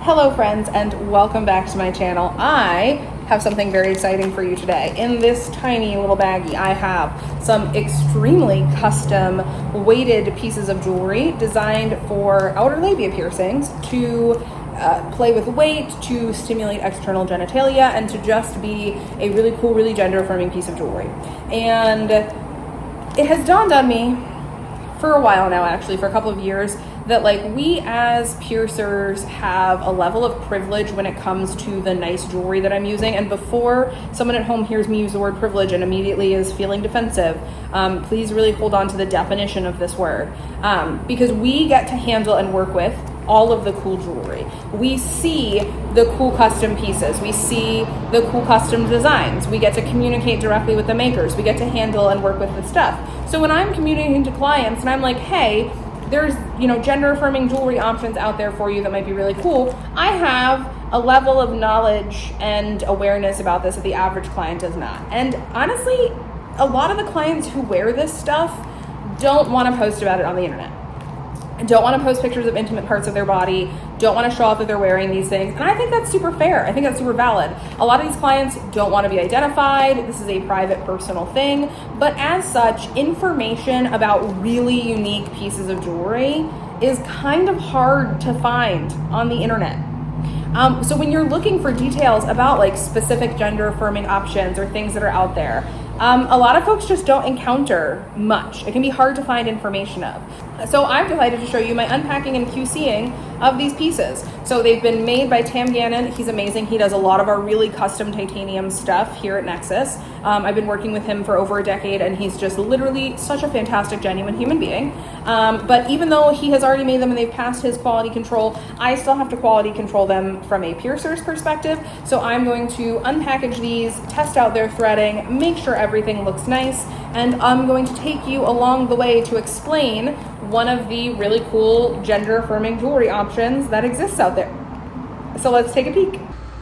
Hello friends, and welcome back to my channel. I have something very exciting for you today. In this tiny little baggie, I have some extremely custom weighted pieces of jewelry designed for outer labia piercings to play with weight, to stimulate external genitalia, and to just be a really cool, really gender affirming piece of jewelry. And it has dawned on me for a while now, actually, for a couple of years, that we as piercers have a level of privilege when it comes to the nice jewelry that I'm using. And before someone at home hears me use the word privilege and immediately is feeling defensive, please really hold on to the definition of this word, because we get to handle and work with all of the cool jewelry. We see the cool custom pieces. We see the cool custom designs. We get to communicate directly with the makers. We get to handle and work with the stuff. So when I'm communicating to clients and I'm like, hey, there's gender affirming jewelry options out there for you that might be really cool, I have a level of knowledge and awareness about this that the average client does not. And honestly, a lot of the clients who wear this stuff don't want to post about it on the internet, don't want to post pictures of intimate parts of their body, don't want to show off that they're wearing these things. And I think that's super fair. I think that's super valid. A lot of these clients don't want to be identified. This is a private, personal thing. But as such, information about really unique pieces of jewelry is kind of hard to find on the internet. So when you're looking for details about specific gender affirming options or things that are out there, a lot of folks just don't encounter much. It can be hard to find information of. So I've decided to show you my unpacking and QCing of these pieces. So they've been made by Tam Gannon. He's amazing. He does a lot of our really custom titanium stuff here at Nexus. I've been working with him for over a decade, and he's just literally such a fantastic, genuine human being. But even though he has already made them and they've passed his quality control, I still have to quality control them from a piercer's perspective. So I'm going to unpackage these, test out their threading, make sure everything looks nice, and I'm going to take you along the way to explain one of the really cool gender affirming jewelry options that exists out there. So let's take a peek.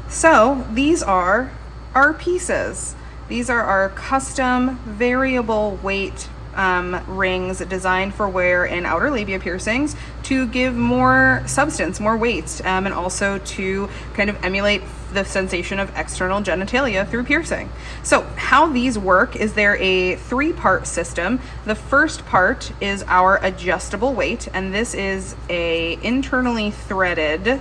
So these are our pieces. These are our custom variable weight rings designed for wear in outer labia piercings to give more substance, more weight, and also to kind of emulate the sensation of external genitalia through piercing. So how these work is they're a 3-part system. The first part is our adjustable weight, and this is a internally threaded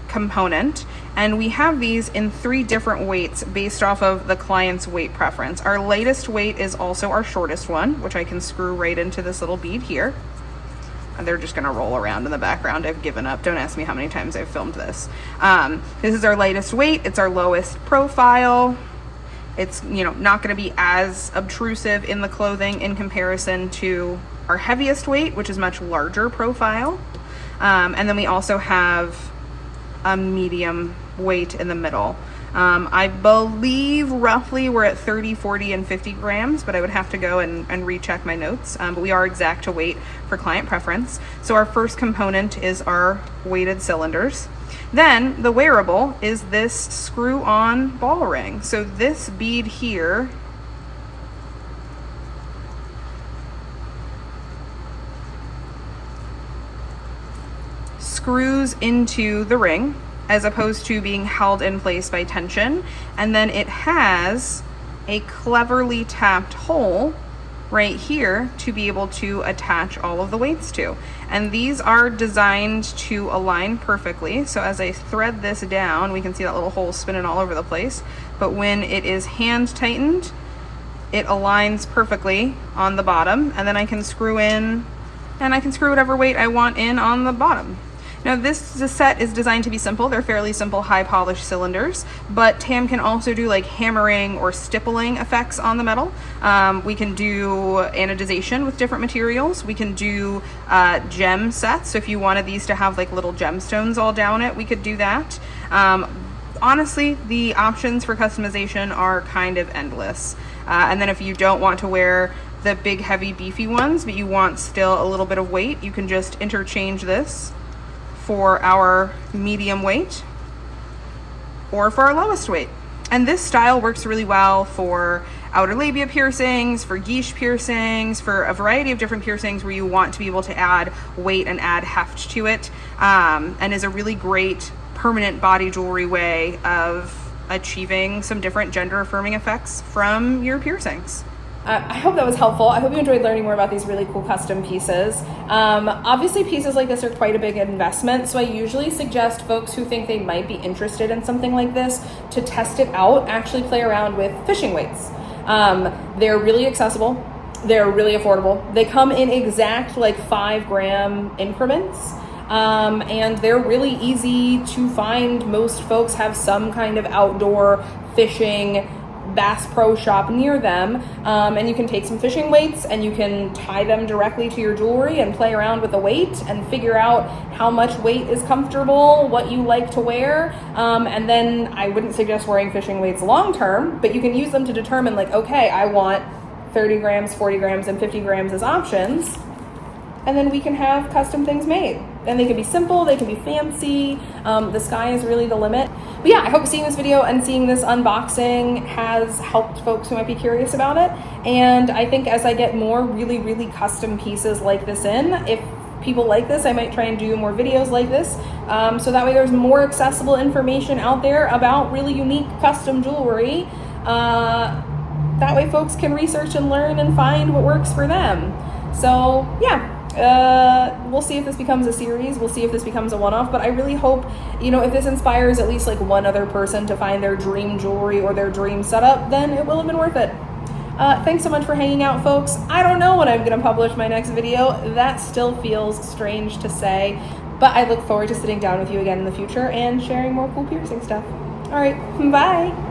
component, and we have these in 3 different weights based off of the client's weight preference. Our lightest weight is also our shortest one, which I can screw right into this little bead here. And they're just gonna roll around in the background. I've given up. Don't ask me how many times I've filmed this. This is our lightest weight. It's our lowest profile. It's not gonna be as obtrusive in the clothing in comparison to our heaviest weight, which is much larger profile. And then we also have a medium weight in the middle. I believe roughly we're at 30, 40, and 50 grams, but I would have to go and recheck my notes. But we are exact to weight for client preference. So our first component is our weighted cylinders. Then the wearable is this screw-on ball ring. So this bead here screws into the ring as opposed to being held in place by tension, and then it has a cleverly tapped hole right here to be able to attach all of the weights to. And these are designed to align perfectly. So as I thread this down, we can see that little hole spinning all over the place, but when it is hand tightened, it aligns perfectly on the bottom, and then I can screw in, and I can screw whatever weight I want in on the bottom. Now this set is designed to be simple. They're fairly simple, high polished cylinders, but Tam can also do hammering or stippling effects on the metal. We can do anodization with different materials. We can do gem sets. So if you wanted these to have little gemstones all down it, we could do that. Honestly, the options for customization are kind of endless. And then if you don't want to wear the big, heavy, beefy ones, but you want still a little bit of weight, you can just interchange this for our medium weight or for our lowest weight. And this style works really well for outer labia piercings, for guiche piercings, for a variety of different piercings where you want to be able to add weight and add heft to it, and is a really great permanent body jewelry way of achieving some different gender affirming effects from your piercings. I hope that was helpful. I hope you enjoyed learning more about these really cool custom pieces. Obviously, pieces like this are quite a big investment, so I usually suggest folks who think they might be interested in something like this to test it out, actually play around with fishing weights. They're really accessible. They're really affordable. They come in exact like 5-gram increments. And they're really easy to find. Most folks have some kind of outdoor fishing Bass Pro shop near them, and you can take some fishing weights and you can tie them directly to your jewelry and play around with the weight and figure out how much weight is comfortable, what you like to wear, and then I wouldn't suggest wearing fishing weights long term, but you can use them to determine like, okay, I want 30 grams, 40 grams, and 50 grams as options, and then we can have custom things made. And they can be simple, they can be fancy, the sky is really the limit. But yeah, I hope seeing this video and seeing this unboxing has helped folks who might be curious about it. And I think as I get more really, really custom pieces like this in, if people like this, I might try and do more videos like this. So that way there's more accessible information out there about really unique custom jewelry. That way folks can research and learn and find what works for them. So yeah. We'll see if this becomes a series. We'll see if this becomes a one-off, but I really hope, if this inspires at least like one other person to find their dream jewelry or their dream setup, then it will have been worth it. Thanks so much for hanging out, folks. I don't know when I'm going to publish my next video. That still feels strange to say, but I look forward to sitting down with you again in the future and sharing more cool piercing stuff. All right, bye.